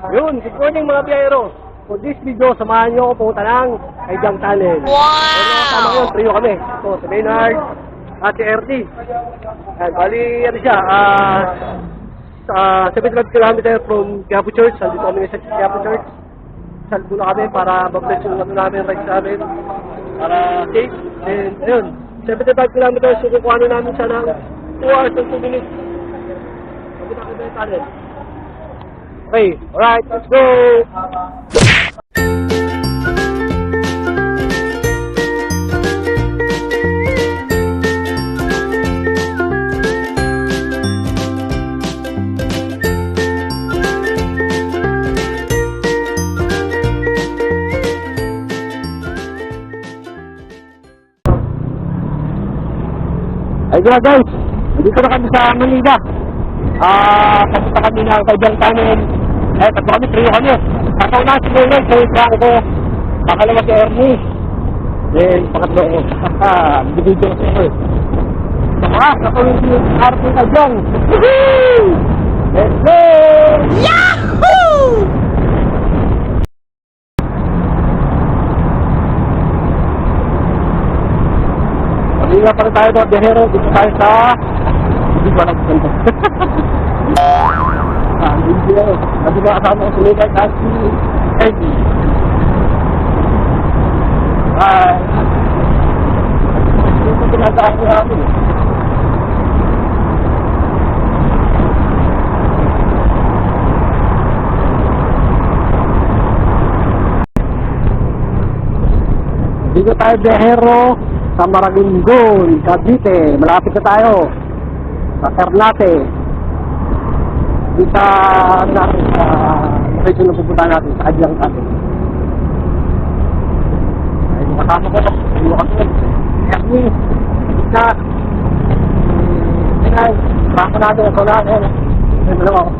Yun, good morning mga biyahero. For this video, samahan nyo ako pumunta ng Kaigang Tunnel. Wow! Pero kasama ko yun, trio kami. So, si Maynard, at si RT. Ayan, bali, ano siya, 75 km from Quiapo Church. Nandito kami sa Quiapo Church. Saan muna kami para mag-bless yung ano namin, rides namin. Para safe. And, ayun, 75 km, so kukuha na namin siya ng 2 hours and 2 minutes. Pagkita ko ba yung tunnel? Okay, alright, let's go! Ayun na guys, dito na kami sa Manila. Papunta kami ng Kaigang Tunnel. Tatlo kami, trio kami. Kakaw na si Maynard, si Franco. Pakalawa si Ernie. Then, pangatlo ko. Bibidyo ko siya. Saka, nakawin si RT Kaigang. Woohoo! Let's go! Yahoo! Pag-iinga pa rin tayo doon, biyahero. Dito tayo sa... Hindi ko alam kung hindi ako. Hindi ko kasama ko si Maynard at si Ernie. Dito pinagdaan ko namin. Dito tayo biyahero sa Maragondon, Cavite. Malapit na tayo sa Ternate. Di sa natin sa location na pupunta natin sa Kaigang Tunnel. Ay, makasama ko. Ayun ako. Ernie, na ay, baka natin ang saulaan. Ayun, dalawa ako.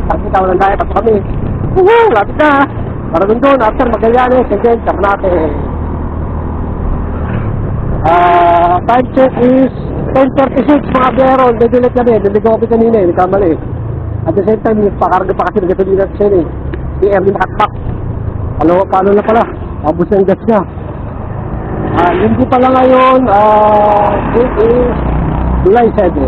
Tapos itaw lang tayo, tapos kami. Woohoo! Lapit na! Maragondon, after Magallanes, and then Ternate. Time check is 10:36 mga biyahero. Nadidilit kami. Naligaw kami kanina eh. Nagkamali eh. At the same time, pakarga pa kasi nagkatulina siya eh. Si Ernie makatpak. Paano na pala? Abos na yung gas niya. Linggo pala ngayon. It is July 7.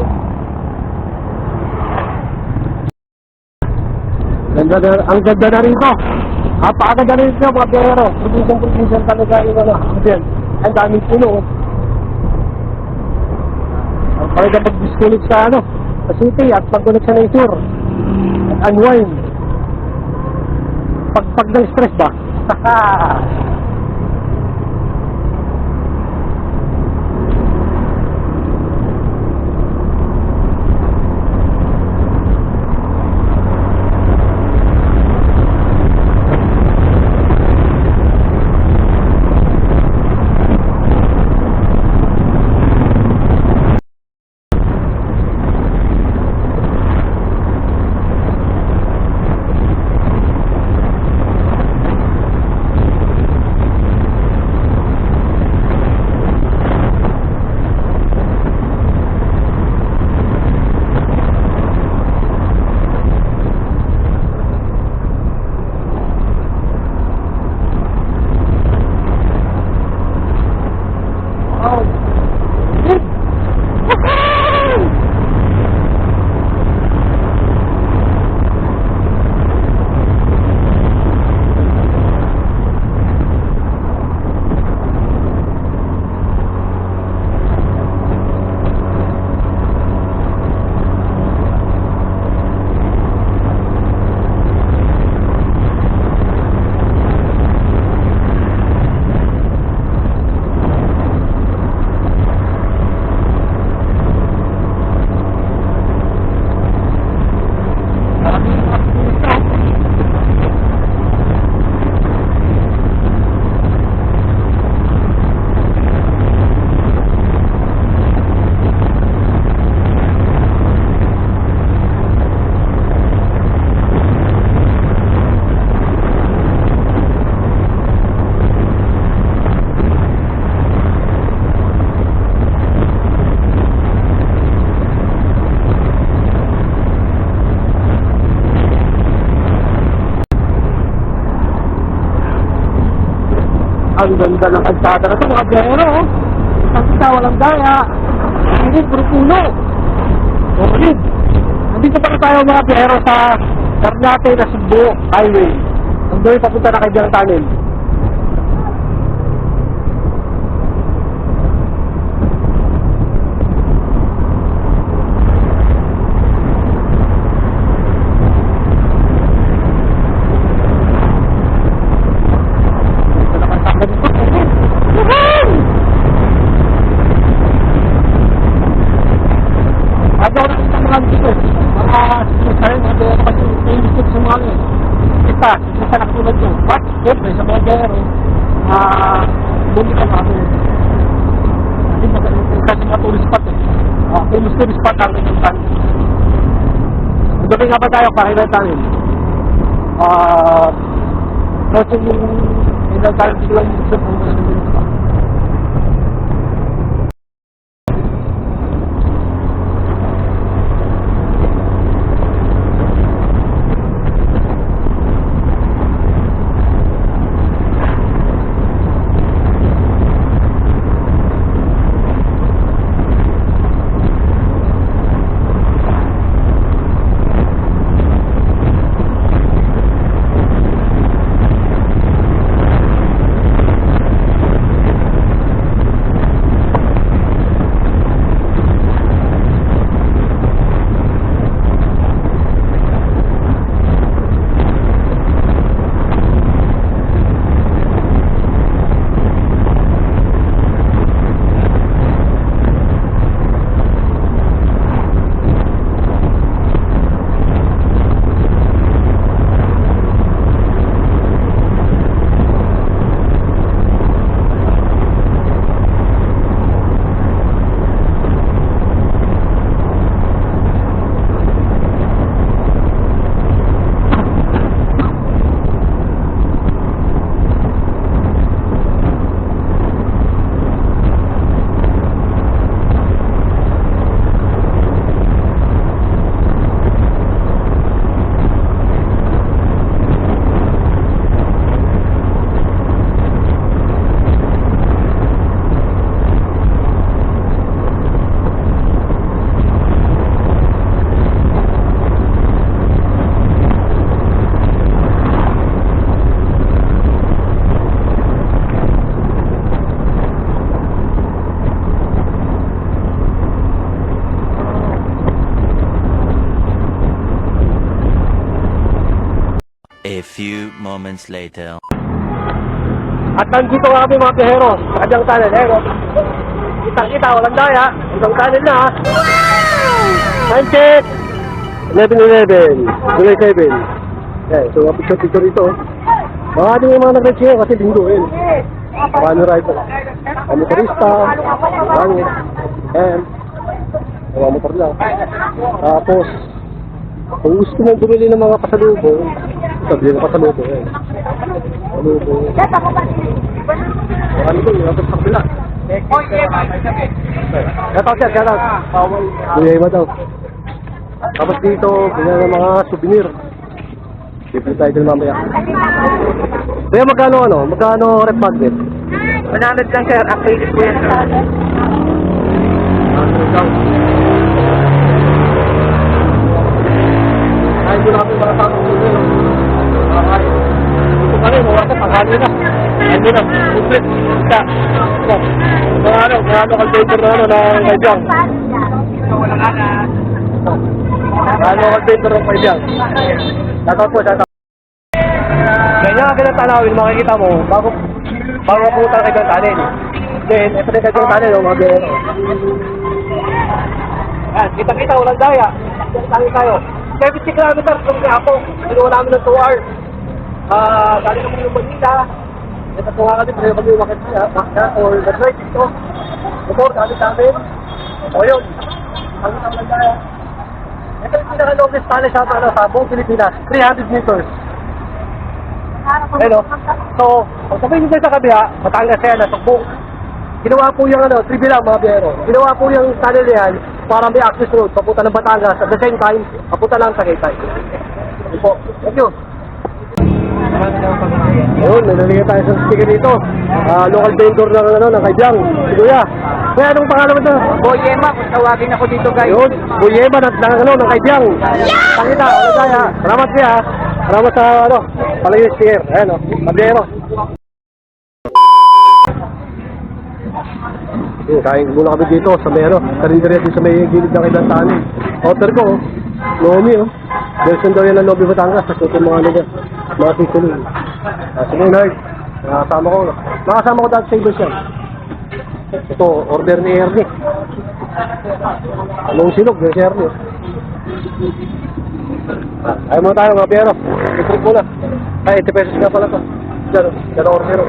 Ang ganda na rito. Napakaganda na rito mga biyahero. Provision talaga yung ano. Ang daming puno. Ang talaga mag-disconnect sa ano, sa city at pag-connect sa nature. At unwind. Pag ng stress ba? Ang ganda ng kalsada na ito, mga biyahero, oh. Kita, walang daya. Hindi, puro puno. Solid. Nandito pa na tayo mga biyahero sa Ternate na Cebu Highway. Ang doon papunta na kay Biang Tunnel. Isa na katulad nyo. But, siyempre, sa mga gero, bumi ka namin. Kasi mga tourist spot eh. Famous tourist spot ang inyong tanong. Gabi nga ba tayo, pakilala tayo. Kasi yung ilang tayo sila yung isa kung ano yung isa. A few moments later. At nandito nga kami mga biyahero sa Kadyang Tunnel. Kitang-kita, walang daya. Hanggang tunnel na. Time check! 11:11. July 7. Okay, so picture dito. Mga ating mga nag-reach kasi linggo yun. Marami rider. Mga motorista, langit, and mga motor lang. Tapos, kung gusto mong bumili ng mga pasalubong, sabi ng pasalubong eh. Pasalubong. Marami ko, yung sa kabila. Shoutout siya, shoutout. Kuya Iba daw. Tapos dito, binili ng mga souvenir. Bibili tayo din mamaya. Kaya magkano rep magnet? 100 lang sir, acrylic po yan sir. Ay, hindi na kami mga takong dito. Ito pa rin, mawasa, panghalo na. Hindi na, complete. Isa. Mga kaldator na kadyang. Kaldator ng kadyang. Shoutout po, shoutout. Ganyan ang tanawin, makikita mo, bago pumunta kay Kadyang Tunnel. Then, ito na Kadyang Tunnel, mga biyero. Yan, kita-kita, walang daya. Tangi tayo. 70 kilometers from Quiapo. Sinuha namin ng 2 hours. Galing kami yung Manila. Ito po nga kami, pero kami umakit siya, or nag-ride dito. Motor, galing namin. O yun, tangi tayo walang daya. Ito yung pinaka-longest tunnel sa buong Pilipinas, 300 meters. Hello. So, kung sabihin nyo sa kabila, Batangas yan, nasukbong. Ginawa po yung trivia lang mga biyero. Ginawa po yung tunnel yan para may access road papunta ng Batangas at the same time, papunta lang sa Tagaytay. Yun po. Thank you. Ayun, may nalagay tayo sa sticker dito. Local vendor ng Kaibyang. Si Kuya. Kuya, anong pangalan mo ito? Boyema, kung tawagin ako dito guys. Ayun, Buyema ng Kaibyang. Pakita, wala tayo. Salamat Kuya. Salamat sa palagay yung sticker. Ayan Buyema. Kain muna kami dito sa may karinderya dito sa may gilid ng Kaibyang Tanin. Order ko, Nomi version daw yan ng Nomi Batangas. Sa mga sisunin. Sige, Nard. Nakasama ko dati sa ibos yan. Ito, order ni Ernie. Anong silog, si Ernie. Ayaw mo tayo mga pero. I-trip muna. Ay, 80 pesos na pala to. Diyan order.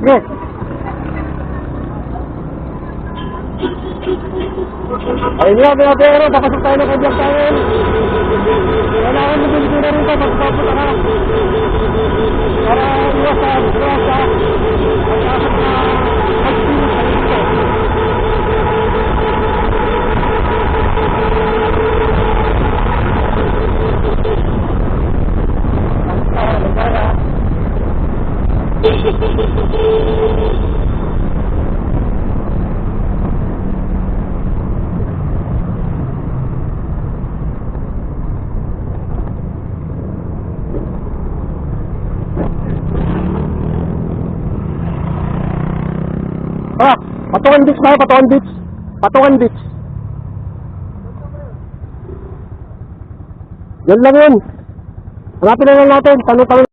Yes. Ayun nga, mga pero, papasok tayo ng Kaibyang Tanin. Kailangan mo din rin ito, magpapasok ka. Para iwas sa pagpasok na pag-pinis sa ito. Patungan Beach tayo, Patungan Beach. Patungan Beach. Yan lang yun. Hanapin na lang natin. Tanong-tanong.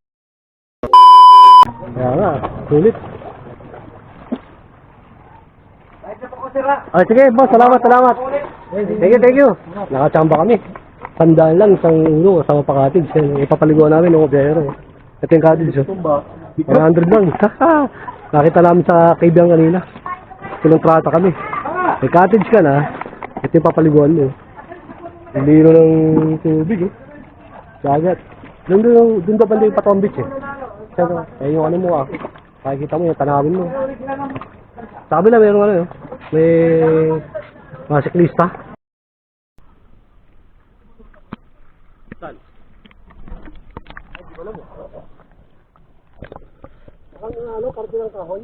Kaya nga, sulit. Ay, sige, boss. Salamat. Thank you. Nakachamba kami. Sandaan lang, isang ulo, kasama pa cottage. Ipapaliguan namin ng obiyero. Ito yung cottage. 100 lang. Nakita namin sa Kaibyang kanina. Pinontrata kami. May cottage ka na. Ito yung papaliguan mo. Lino ng tubig Dagat. Doon ba banda yung Patungan Beach yung ano mo Makikita mo yung tanawin mo. Sabi na mayroon may mga siklista. Saan? Ay, di ba alam mo? Ang karte ng kahoy.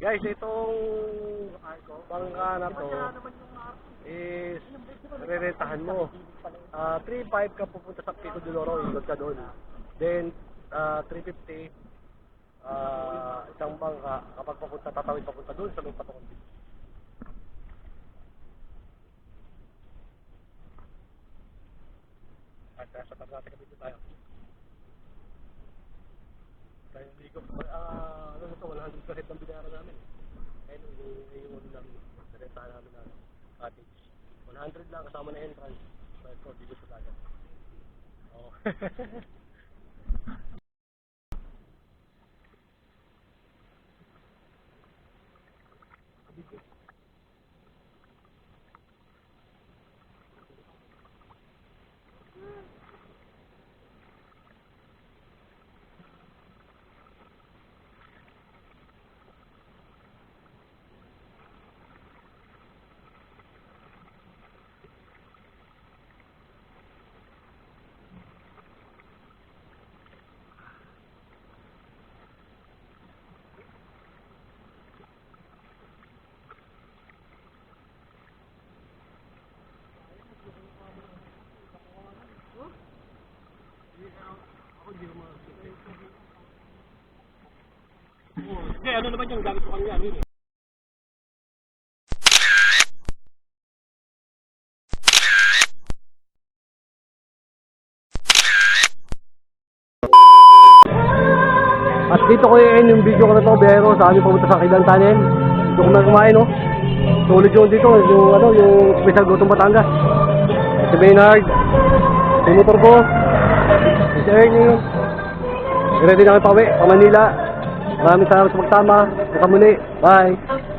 Guys, itong bangka na to is rerentahan mo. 3.5 ka pupunta sa Pico de Loro, ilog ka doon. Then 350 isang bangka kapag tatawid papunta doon sa may Patungan Beach. At sa tabi natin dito tayo. Tayo ligo. Ano ito, 100 kahit ang binayaran namin. Ayun, yung namin, narentahan namin na cottage. 100 lang kasama na entrance. But ko, dito sa dagat. Oh. Hindi, ano naman yung gamit ko kanina, really. At dito ko i-end yung video ko na to, biyero, sa amin pumunta sa Kilang Tunnel. Dito ko na kumain, no? Tulad yun dito, yung special gotong Batangas. Si Maynard, si motor ko, si Ernie. Ready na kayo pa uwi, pa Manila. Maraming salamat sa pagtama. Muli. Bye.